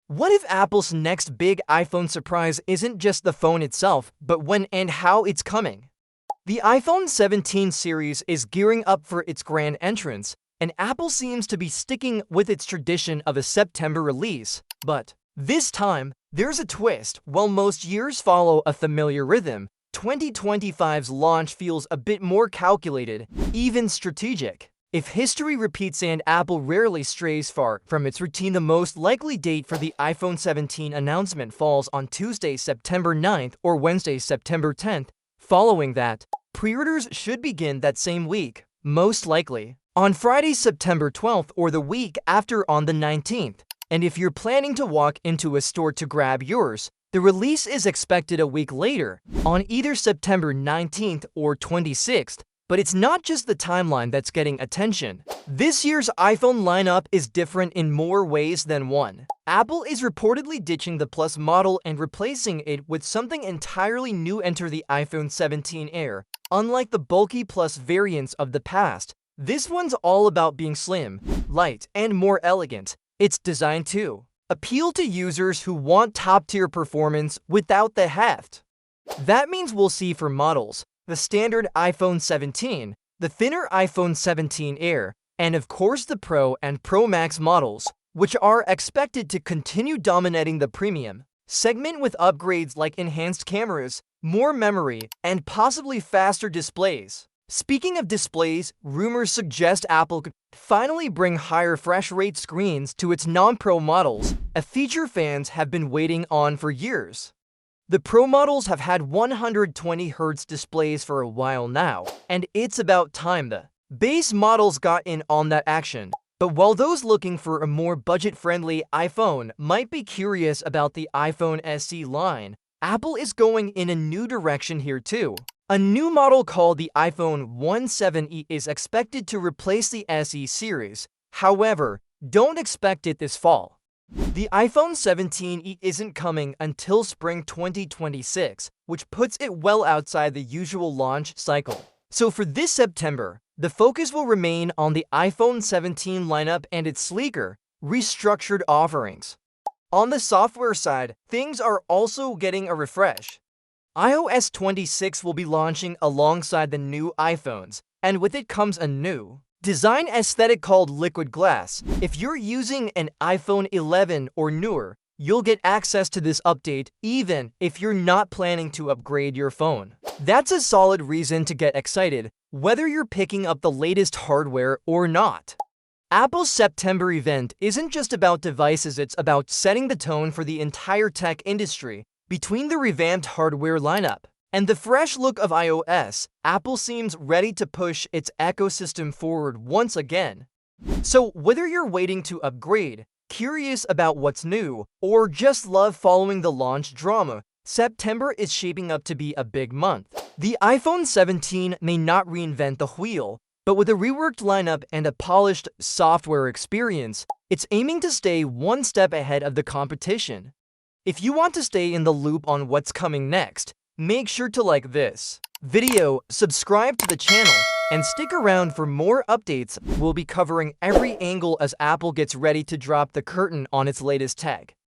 What if Apple's next big iPhone surprise isn't just the phone itself, but when and how it's coming? The iPhone 17 series is gearing up for its grand entrance, and Apple seems to be sticking with its tradition of a September release. But this time, there's a twist. While most years follow a familiar rhythm, 2025's launch feels a bit more calculated, even strategic. If history repeats and Apple rarely strays far from its routine, the most likely date for the iPhone 17 announcement falls on Tuesday, September 9th or Wednesday, September 10th. Following that, pre-orders should begin that same week, most likely on Friday, September 12th or the week after on the 19th. And if you're planning to walk into a store to grab yours, the release is expected a week later, on either September 19th or 26th. But it's not just the timeline that's getting attention. This year's iPhone lineup is different in more ways than one. Apple is reportedly ditching the Plus model and replacing it with something entirely new. Enter the iPhone 17 Air. Unlike the bulky Plus variants of the past, this one's all about being slim, light, and more elegant. It's designed to appeal to users who want top-tier performance without the heft. That means we'll see for models the standard iPhone 17, the thinner iPhone 17 Air, and of course the Pro and Pro Max models, which are expected to continue dominating the premium segment with upgrades like enhanced cameras, more memory, and possibly faster displays. Speaking of displays, rumors suggest Apple could finally bring higher refresh rate screens to its non-Pro models, a feature fans have been waiting on for years. The Pro models have had 120Hz displays for a while now, and it's about time the base models got in on that action. But while those looking for a more budget-friendly iPhone might be curious about the iPhone SE line, Apple is going in a new direction here too. A new model called the iPhone 17e is expected to replace the SE series. However, don't expect it this fall. The iPhone 17e isn't coming until spring 2026, which puts it well outside the usual launch cycle. So for this September, the focus will remain on the iPhone 17 lineup and its sleeker, restructured offerings. On the software side, things are also getting a refresh. iOS 26 will be launching alongside the new iPhones, and with it comes a new design aesthetic called liquid glass. If you're using an iPhone 11 or newer, you'll get access to this update even if you're not planning to upgrade your phone. That's a solid reason to get excited, whether you're picking up the latest hardware or not. Apple's September event isn't just about devices, it's about setting the tone for the entire tech industry. Between the revamped hardware lineup and the fresh look of iOS, Apple seems ready to push its ecosystem forward once again. So whether you're waiting to upgrade, curious about what's new, or just love following the launch drama, September is shaping up to be a big month. The iPhone 17 may not reinvent the wheel, but with a reworked lineup and a polished software experience, it's aiming to stay one step ahead of the competition. If you want to stay in the loop on what's coming next, make sure to like this video, subscribe to the channel, and stick around for more updates. We'll be covering every angle as Apple gets ready to drop the curtain on its latest tech.